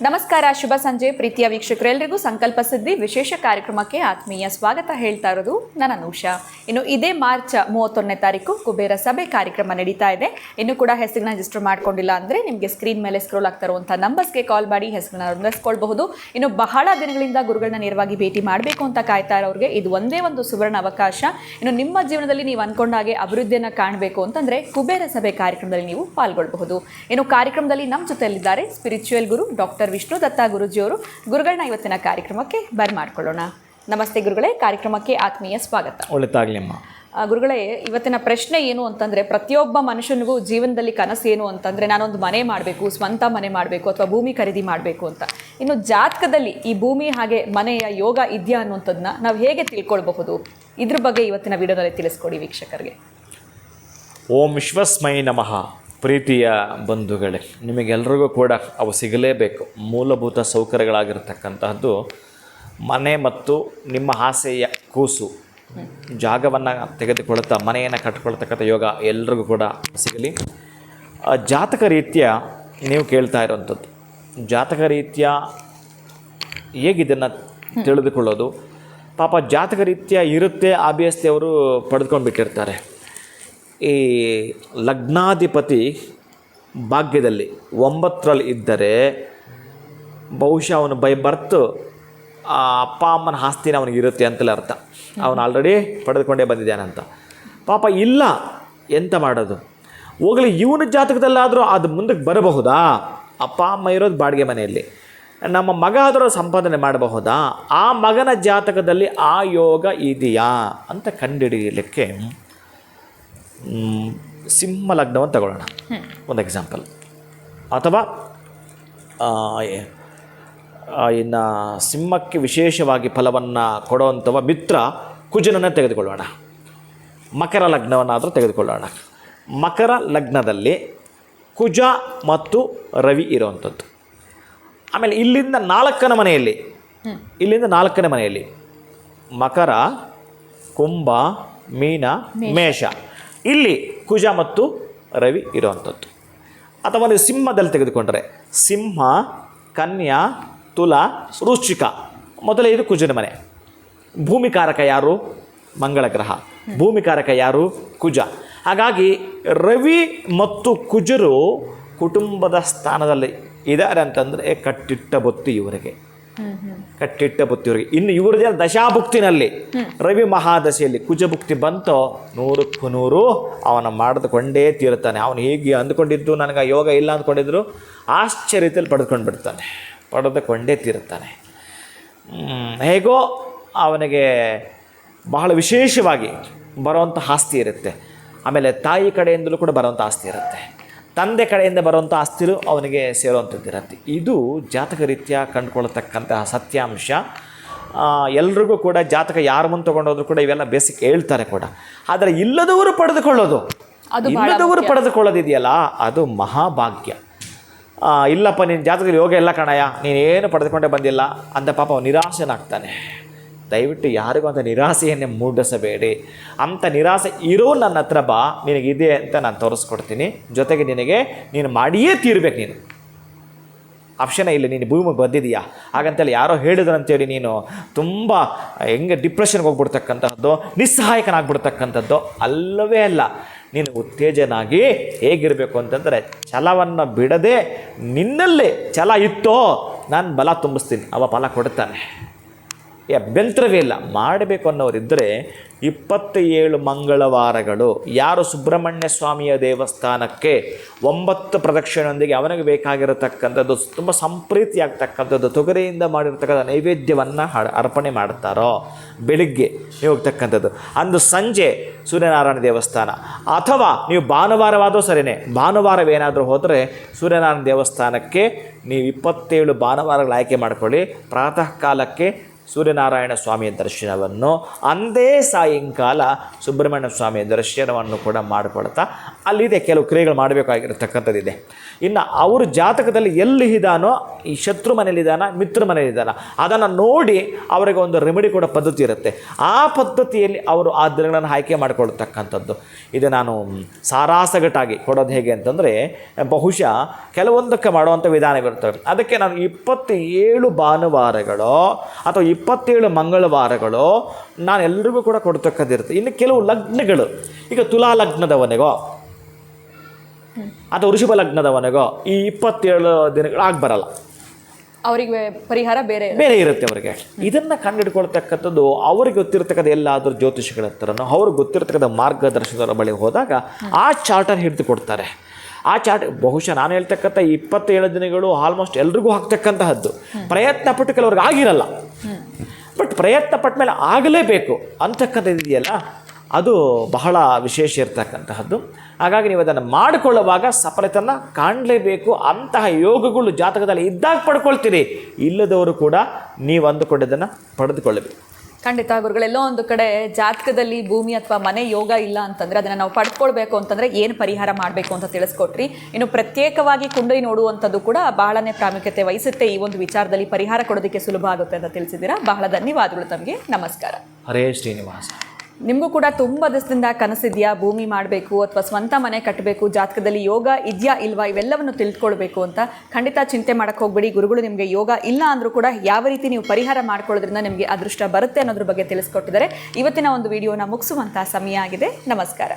ನಮಸ್ಕಾರ, ಶುಭ ಸಂಜೆ ಪ್ರೀತಿಯ ವೀಕ್ಷಕರೆಲ್ಲರಿಗೂ ಸಂಕಲ್ಪ ಸಿದ್ಧಿ ವಿಶೇಷ ಕಾರ್ಯಕ್ರಮಕ್ಕೆ ಆತ್ಮೀಯ ಸ್ವಾಗತ ಹೇಳ್ತಾ ಇರೋದು ನಾನು ಅನೂಷಾ. ಇನ್ನು ಇದೇ ಮಾರ್ಚ್ 31ನೇ ತಾರೀಕು ಕುಬೇರ ಸಭೆ ಕಾರ್ಯಕ್ರಮ ನಡೀತಾ ಇದೆ. ಇನ್ನು ಕೂಡ ಹೆಸರನ್ನ ರಿಜಿಸ್ಟರ್ ಮಾಡ್ಕೊಂಡಿಲ್ಲ ಅಂದರೆ ನಿಮಗೆ ಸ್ಕ್ರೀನ್ ಮೇಲೆ ಸ್ಕ್ರೋಲ್ ಆಗ್ತಾ ಇರುವಂಥ ನಂಬರ್ಸ್ಗೆ ಕಾಲ್ ಮಾಡಿ ಹೆಸರನ್ನ ನೋಂದಾಯಿಸ್ಕೊಳ್ಬಹುದು. ಇನ್ನು ಬಹಳ ದಿನಗಳಿಂದ ಗುರುಗಳನ್ನ ನೇರವಾಗಿ ಭೇಟಿ ಮಾಡಬೇಕು ಅಂತ ಕಾಯ್ತಾ ಇರೋರಿಗೆ ಇದು ಒಂದೇ ಒಂದು ಸುವರ್ಣ ಅವಕಾಶ. ಇನ್ನು ನಿಮ್ಮ ಜೀವನದಲ್ಲಿ ನೀವು ಅಂದ್ಕೊಂಡ ಹಾಗೆ ಅಭಿವೃದ್ಧಿಯನ್ನು ಕಾಣಬೇಕು ಅಂತಂದರೆ ಕುಬೇರ ಸಭೆ ಕಾರ್ಯಕ್ರಮದಲ್ಲಿ ನೀವು ಪಾಲ್ಗೊಳ್ಳಬಹುದು. ಇನ್ನು ಕಾರ್ಯಕ್ರಮದಲ್ಲಿ ನಮ್ಮ ಜೊತೆಯಲ್ಲಿದ್ದಾರೆ ಸ್ಪಿರಿಚುವಲ್ ಗುರು ಡಾಕ್ಟರ್ ವಿಷ್ಣು ದತ್ತ ಗುರುಜಿಯವರು. ಗುರುಗಳನ್ನ ಇವತ್ತಿನ ಕಾರ್ಯಕ್ರಮಕ್ಕೆ ಬರ್ಮಾಡ್ಕೊಳ್ಳೋಣ. ನಮಸ್ತೆ ಗುರುಗಳೇ, ಕಾರ್ಯಕ್ರಮಕ್ಕೆ ಆತ್ಮೀಯ ಸ್ವಾಗತ. ಒಳ್ಳೆದಾಗ್ಲಿಮ್ಮ. ಗುರುಗಳೇ, ಇವತ್ತಿನ ಪ್ರಶ್ನೆ ಏನು ಅಂತಂದರೆ, ಪ್ರತಿಯೊಬ್ಬ ಮನುಷ್ಯನಿಗೂ ಜೀವನದಲ್ಲಿ ಕನಸು ಏನು ಅಂತಂದರೆ ನಾನೊಂದು ಮನೆ ಮಾಡಬೇಕು, ಸ್ವಂತ ಮನೆ ಮಾಡಬೇಕು ಅಥವಾ ಭೂಮಿ ಖರೀದಿ ಮಾಡಬೇಕು ಅಂತ. ಇನ್ನು ಜಾತಕದಲ್ಲಿ ಈ ಭೂಮಿ ಹಾಗೆ ಮನೆಯ ಯೋಗ ಇದೆಯಾ ಅನ್ನುವಂಥದ್ದನ್ನ ನಾವು ಹೇಗೆ ತಿಳ್ಕೊಳ್ಬಹುದು? ಇದ್ರ ಬಗ್ಗೆ ಇವತ್ತಿನ ವಿಡಿಯೋದಲ್ಲಿ ತಿಳಿಸ್ಕೊಡಿ ವೀಕ್ಷಕರಿಗೆ. ಓಂ ವಿಶ್ವಸ್ಮೈ ನಮಃ. ಪ್ರೀತಿಯ ಬಂಧುಗಳೇ, ನಿಮಗೆಲ್ರಿಗೂ ಕೂಡ ಅವು ಸಿಗಲೇಬೇಕು. ಮೂಲಭೂತ ಸೌಕರ್ಯಗಳಾಗಿರ್ತಕ್ಕಂತಹದ್ದು ಮನೆ ಮತ್ತು ನಿಮ್ಮ ಆಸೆಯ ಕೂಸು ಜಾಗವನ್ನು ತೆಗೆದುಕೊಳ್ತಾ ಮನೆಯನ್ನು ಕಟ್ಕೊಳ್ತಕ್ಕಂಥ ಯೋಗ ಎಲ್ರಿಗೂ ಕೂಡ ಸಿಗಲಿ. ಜಾತಕ ರೀತ್ಯ ನೀವು ಕೇಳ್ತಾ ಇರೋವಂಥದ್ದು, ಜಾತಕ ರೀತ್ಯ ಹೇಗಿದನ್ನು ತಿಳಿದುಕೊಳ್ಳೋದು? ಪಾಪ ಜಾತಕ ರೀತ್ಯ ಇರುತ್ತೆ, ಆಬ್ವಿಯಸ್ಲಿ ಅವರು ಪಡೆದುಕೊಂಡು ಬಿಟ್ಟಿರ್ತಾರೆ. ಈ ಲಗ್ನಾಧಿಪತಿ ಭಾಗ್ಯದಲ್ಲಿ 9ರಲ್ಲಿ ಇದ್ದರೆ ಬಹುಶಃ ಅವನು ಬೈ ಬರ್ತ್ ಅಪ್ಪ ಅಮ್ಮನ ಆಸ್ತಿನ ಅವನಿಗೆ ಇರುತ್ತೆ ಅಂತಲೇ ಅರ್ಥ. ಅವನು ಆಲ್ರೆಡಿ ಪಡೆದುಕೊಂಡೇ ಬಂದಿದ್ದಾನಂತ. ಪಾಪ ಇಲ್ಲ, ಎಂತ ಮಾಡೋದು? ಹೋಗಲಿ, ಇವನ ಜಾತಕದಲ್ಲಾದರೂ ಅದು ಮುಂದಕ್ಕೆ ಬರಬಹುದಾ? ಅಪ್ಪ ಅಮ್ಮ ಇರೋದು ಬಾಡಿಗೆ ಮನೆಯಲ್ಲಿ, ನಮ್ಮ ಮಗ ಆದರೂ ಸಂಪಾದನೆ ಮಾಡಬಹುದಾ? ಆ ಮಗನ ಜಾತಕದಲ್ಲಿ ಆ ಯೋಗ ಇದೆಯಾ ಅಂತ ಕಂಡುಹಿಡಿಯಲಿಕ್ಕೆ ಸಿಂಹ ಲಗ್ನವನ್ನು ತಗೊಳ್ಳೋಣ, ಒಂದು ಎಕ್ಸಾಂಪಲ್. ಅಥವಾ ಇನ್ನು ಸಿಂಹಕ್ಕೆ ವಿಶೇಷವಾಗಿ ಫಲವನ್ನು ಕೊಡುವಂಥವ ಮಿತ್ರ ಕುಜನನ್ನೇ ತೆಗೆದುಕೊಳ್ಳೋಣ. ಮಕರ ಲಗ್ನವನ್ನಾದರೂ ತೆಗೆದುಕೊಳ್ಳೋಣ. ಮಕರ ಲಗ್ನದಲ್ಲಿ ಕುಜ ಮತ್ತು ರವಿ ಇರುವಂಥದ್ದು. ಆಮೇಲೆ ಇಲ್ಲಿಂದ 4ನೇ ಮನೆಯಲ್ಲಿ ಮಕರ, ಕುಂಭ, ಮೀನ, ಮೇಷ, ಇಲ್ಲಿ ಕುಜ ಮತ್ತು ರವಿ ಇರುವಂಥದ್ದು. ಅಥವಾ ನೀವು ಸಿಂಹದಲ್ಲಿ ತೆಗೆದುಕೊಂಡರೆ ಸಿಂಹ, ಕನ್ಯಾ, ತುಲ, ವೃಶ್ಚಿಕ, ಮೊದಲೇ ಇದು ಕುಜನ ಮನೆ. ಭೂಮಿಕಾರಕ ಯಾರು? ಮಂಗಳ ಗ್ರಹ. ಭೂಮಿಕಾರಕ ಯಾರು? ಕುಜ. ಹಾಗಾಗಿ ರವಿ ಮತ್ತು ಕುಜರು ಕುಟುಂಬದ ಸ್ಥಾನದಲ್ಲಿ ಇದ್ದಾರೆ ಅಂತಂದರೆ ಕಟ್ಟಿಟ್ಟ ಬುತ್ತಿ ಇವರಿಗೆ. ಇನ್ನು ಇವ್ರದೇ ದಶಾಭುಕ್ತಿನಲ್ಲಿ ರವಿ ಮಹಾದಶೆಯಲ್ಲಿ ಕುಜಭುಕ್ತಿ ಬಂತೋ 100ಕ್ಕೆ 100 ಅವನ ಮಾಡಿದುಕೊಂಡೇ ತೀರುತ್ತಾನೆ. ಅವನು ಹೀಗೆ ಅಂದುಕೊಂಡಿದ್ದು ನನಗೆ ಯೋಗ ಇಲ್ಲ ಅಂದ್ಕೊಂಡಿದ್ರು ಆಶ್ಚರ್ಯದಲ್ಲಿ ಪಡೆದುಕೊಂಡೇ ತೀರುತ್ತಾನೆ. ಹೇಗೋ ಅವನಿಗೆ ಬಹಳ ವಿಶೇಷವಾಗಿ ಬರುವಂಥ ಆಸ್ತಿ ಇರುತ್ತೆ. ಆಮೇಲೆ ತಾಯಿ ಕಡೆಯಿಂದಲೂ ಕೂಡ ಬರುವಂಥ ಆಸ್ತಿ ಇರುತ್ತೆ. ತಂದೆ ಕಡೆಯಿಂದ ಬರುವಂಥ ಆಸ್ತಿರು ಅವನಿಗೆ ಸೇರುವಂಥದ್ದು ಇರುತ್ತೆ. ಇದು ಜಾತಕ ರೀತ್ಯ ಕಂಡುಕೊಳ್ತಕ್ಕಂತಹ ಸತ್ಯಾಂಶ. ಎಲ್ರಿಗೂ ಕೂಡ ಜಾತಕ ಯಾರು ಮುಂದೆ ತೊಗೊಂಡೋದ್ರು ಕೂಡ ಇವೆಲ್ಲ ಬೇಸಿಕ್ ಹೇಳ್ತಾರೆ ಕೂಡ. ಆದರೆ ಇಲ್ಲದವರು ಪಡೆದುಕೊಳ್ಳೋದಿದೆಯಲ್ಲ, ಅದು ಮಹಾಭಾಗ್ಯ. ಇಲ್ಲಪ್ಪ ನಿನ್ನ ಜಾತಕದಲ್ಲಿ ಯೋಗ ಎಲ್ಲ ಕಣಯ್ಯ, ನೀನೇನು ಪಡೆದುಕೊಂಡೇ ಬಂದಿಲ್ಲ ಅಂತ ಪಾಪ ಅವನು ನಿರಾಶನಾಗ್ತಾನೆ. ದಯವಿಟ್ಟು ಯಾರಿಗೂ ಅಂಥ ನಿರಾಸೆಯನ್ನೇ ಮೂಡಿಸಬೇಡಿ. ಅಂಥ ನಿರಾಸೆ ಇರೋ ನನ್ನ ಹತ್ರ ಬಾ, ನಿನಗಿದೆ ಅಂತ ನಾನು ತೋರಿಸ್ಕೊಡ್ತೀನಿ. ಜೊತೆಗೆ ನೀನು ಮಾಡಿಯೇ ತೀರ್ಬೇಕು. ನೀನು ಆಪ್ಷನೇ ಇಲ್ಲ. ನೀನು ಭೂಮಿಗೆ ಬಂದಿದೆಯಾ ಹಾಗಂತೇಳಿ ಯಾರೋ ಹೇಳಿದ್ರು ಅಂತೇಳಿ ನೀನು ತುಂಬ ಹೆಂಗೆ ಡಿಪ್ರೆಷನ್ಗೆ ಹೋಗ್ಬಿಡ್ತಕ್ಕಂಥದ್ದು, ನಿಸ್ಸಹಾಯಕನಾಗ್ಬಿಡ್ತಕ್ಕಂಥದ್ದು ಅಲ್ಲವೇ ಅಲ್ಲ. ನೀನು ಉತ್ತೇಜನಾಗಿ ಹೇಗಿರಬೇಕು ಅಂತಂದರೆ ಛಲವನ್ನು ಬಿಡದೆ, ನಿನ್ನಲ್ಲಿ ಛಲ ಇತ್ತೋ ನಾನು ಬಲ ತುಂಬಿಸ್ತೀನಿ, ಅವ ಫಲ ಕೊಡ್ತಾನೆ. ಅಭ್ಯಂತರವೇ ಇಲ್ಲ. ಮಾಡಬೇಕು ಅನ್ನೋರಿದ್ದರೆ 27 ಮಂಗಳವಾರಗಳು ಯಾರು ಸುಬ್ರಹ್ಮಣ್ಯ ಸ್ವಾಮಿಯ ದೇವಸ್ಥಾನಕ್ಕೆ 9 ಪ್ರದಕ್ಷಿಣೆಯೊಂದಿಗೆ ಅವನಿಗೆ ಬೇಕಾಗಿರತಕ್ಕಂಥದ್ದು ತುಂಬ ಸಂಪ್ರೀತಿ ಆಗ್ತಕ್ಕಂಥದ್ದು ತೊಗರಿಯಿಂದ ಮಾಡಿರ್ತಕ್ಕಂಥ ನೈವೇದ್ಯವನ್ನು ಅರ್ಪಣೆ ಮಾಡ್ತಾರೋ ಬೆಳಿಗ್ಗೆ ನೀವು ಹೋಗ್ತಕ್ಕಂಥದ್ದು, ಅಂದು ಸಂಜೆ ಸೂರ್ಯನಾರಾಯಣ ದೇವಸ್ಥಾನ, ಅಥವಾ ನೀವು ಭಾನುವಾರವಾದರೂ ಸರಿಯೇ, ಭಾನುವಾರವೇನಾದರೂ ಹೋದರೆ ಸೂರ್ಯನಾರಾಯಣ ದೇವಸ್ಥಾನಕ್ಕೆ ನೀವು 27 ಭಾನುವಾರಗಳು ಆಯ್ಕೆ ಮಾಡ್ಕೊಳ್ಳಿ. ಪ್ರಾತಃ ಕಾಲಕ್ಕೆ ಸೂರ್ಯನಾರಾಯಣ ಸ್ವಾಮಿಯ ದರ್ಶನವನ್ನು, ಅಂದೇ ಸಾಯಂಕಾಲ ಸುಬ್ರಹ್ಮಣ್ಯ ಸ್ವಾಮಿಯ ದರ್ಶನವನ್ನು ಕೂಡ ಮಾಡಿಕೊಳ್ತಾ ಅಲ್ಲಿದೆ ಕೆಲವು ಕ್ರಿಯೆಗಳು ಮಾಡಬೇಕಾಗಿರತಕ್ಕಂಥದ್ದಿದೆ. ಇನ್ನು ಅವರು ಜಾತಕದಲ್ಲಿ ಎಲ್ಲಿ ಇದ್ದಾನೋ, ಈ ಶತ್ರು ಮನೇಲಿದ್ದಾನ, ಮಿತ್ರ ಮನೇಲಿದ್ದಾನ, ಅದನ್ನು ನೋಡಿ ಅವರಿಗೆ ಒಂದು ರೆಮಿಡಿ ಕೊಡೋ ಪದ್ಧತಿ ಇರುತ್ತೆ. ಆ ಪದ್ಧತಿಯಲ್ಲಿ ಅವರು ಆ ದಿನಗಳನ್ನು ಆಯ್ಕೆ ಮಾಡಿಕೊಳ್ತಕ್ಕಂಥದ್ದು. ಇದು ನಾನು ಸಾರಾಸಗಟಾಗಿ ಕೊಡೋದು ಹೇಗೆ ಅಂತಂದರೆ, ಬಹುಶಃ ಕೆಲವೊಂದಕ್ಕೆ ಮಾಡುವಂಥ ವಿಧಾನವಿರ್ತವೆ. ಅದಕ್ಕೆ ನಾನು 27 ಭಾನುವಾರಗಳು ಅಥವಾ 27 ಮಂಗಳವಾರಗಳು ನಾನು ಎಲ್ರಿಗೂ ಕೂಡ ಕೊಡ್ತಕ್ಕಂಥಿರುತ್ತೆ. ಇನ್ನು ಕೆಲವು ಲಗ್ನಗಳು, ಈಗ ತುಲಾ ಲಗ್ನದವನಿಗೋ ಅಥವಾ ವೃಷಭ ಲಗ್ನದವನಿಗೋ ಈ 27 ದಿನಗಳು ಆಗಿ ಬರಲ್ಲ, ಅವರಿಗೆ ಪರಿಹಾರ ಬೇರೆ ಇರುತ್ತೆ ಅವರಿಗೆ. ಇದನ್ನು ಕಂಡುಹಿಡ್ಕೊಳ್ತಕ್ಕಂಥದ್ದು ಅವ್ರಿಗೆ ಗೊತ್ತಿರತಕ್ಕಂಥ ಎಲ್ಲಾದರೂ ಜ್ಯೋತಿಷಿಗಳ ಹತ್ರನೋ ಅವ್ರಿಗೆ ಗೊತ್ತಿರತಕ್ಕಂಥ ಮಾರ್ಗದರ್ಶನದ ಬಳಿ ಹೋದಾಗ ಆ ಚಾರ್ಟನ್ನು ಹಿಡಿದು ಕೊಡ್ತಾರೆ. ಆ ಚಾರ್ಟ್ ಬಹುಶಃ ನಾನು ಹೇಳ್ತಕ್ಕಂಥ 27 ದಿನಗಳು ಆಲ್ಮೋಸ್ಟ್ ಎಲ್ರಿಗೂ ಆಗ್ತಕ್ಕಂತಹದ್ದು. ಪ್ರಯತ್ನ ಪಟ್ಟು ಕೆಲವ್ರಿಗೆ ಆಗಿರಲ್ಲ, ಬಟ್ ಪ್ರಯತ್ನ ಪಟ್ಟ ಮೇಲೆ ಆಗಲೇಬೇಕು ಅಂತಕ್ಕಂಥದ್ದು ಇದೆಯಲ್ಲ, ಅದು ಬಹಳ ವಿಶೇಷ ಇರ್ತಕ್ಕಂತಹದ್ದು. ಹಾಗಾಗಿ ನೀವು ಅದನ್ನು ಮಾಡಿಕೊಳ್ಳುವಾಗ ಸಫಲತೆಯನ್ನು ಕಾಣಲೇಬೇಕು. ಅಂತಹ ಯೋಗಗಳು ಜಾತಕದಲ್ಲಿ ಇದ್ದಾಗ ಪಡ್ಕೊಳ್ತೀರಿ, ಇಲ್ಲದವರು ಕೂಡ ನೀವು ಅಂದುಕೊಂಡಿದ್ದನ್ನು ಪಡೆದುಕೊಳ್ಳಬೇಕು. ಖಂಡಿತ ಗುರುಗಳೆಲ್ಲೋ ಒಂದು ಕಡೆ ಜಾತಕದಲ್ಲಿ ಭೂಮಿ ಅಥವಾ ಮನೆ ಯೋಗ ಇಲ್ಲ ಅಂತಂದರೆ ಅದನ್ನು ನಾವು ಪಡ್ಕೊಳ್ಬೇಕು ಅಂತಂದರೆ ಏನು ಪರಿಹಾರ ಮಾಡಬೇಕು ಅಂತ ತಿಳಿಸ್ಕೊಟ್ರಿ. ಇನ್ನು ಪ್ರತ್ಯೇಕವಾಗಿ ಕುಂಡಲಿ ನೋಡುವಂಥದ್ದು ಕೂಡ ಬಹಳನೇ ಪ್ರಾಮುಖ್ಯತೆ ವಹಿಸುತ್ತೆ. ಈ ಒಂದು ವಿಚಾರದಲ್ಲಿ ಪರಿಹಾರ ಕೊಡೋದಕ್ಕೆ ಸುಲಭ ಆಗುತ್ತೆ ಅಂತ ತಿಳಿಸಿದ್ದೀರಾ. ಬಹಳ ಧನ್ಯವಾದಗಳು ತಮಗೆ. ನಮಸ್ಕಾರ. ಹರೇ ಶ್ರೀನಿವಾಸ. ನಿಮಗೂ ಕೂಡ ತುಂಬ ದಿವಸದಿಂದ ಕನಸಿದೆಯಾ ಭೂಮಿ ಮಾಡಬೇಕು ಅಥವಾ ಸ್ವಂತ ಮನೆ ಕಟ್ಟಬೇಕು, ಜಾತಕದಲ್ಲಿ ಯೋಗ ಇದೆಯಾ ಇಲ್ವಾ ಇವೆಲ್ಲವನ್ನು ತಿಳ್ಕೊಳ್ಬೇಕು ಅಂತ? ಖಂಡಿತ ಚಿಂತೆ ಮಾಡೋಕ್ಕೆ ಹೋಗ್ಬೇಡಿ. ಗುರುಗಳು ನಿಮಗೆ ಯೋಗ ಇಲ್ಲ ಅಂದರೂ ಕೂಡ ಯಾವ ರೀತಿ ನೀವು ಪರಿಹಾರ ಮಾಡ್ಕೊಳ್ಳೋದ್ರಿಂದ ನಿಮಗೆ ಅದೃಷ್ಟ ಬರುತ್ತೆ ಅನ್ನೋದ್ರ ಬಗ್ಗೆ ತಿಳಿಸ್ಕೊಟ್ಟಿದ್ದಾರೆ. ಇವತ್ತಿನ ಒಂದು ವಿಡಿಯೋನ ಮುಗಿಸುವಂಥ ಸಮಯ ಆಗಿದೆ. ನಮಸ್ಕಾರ.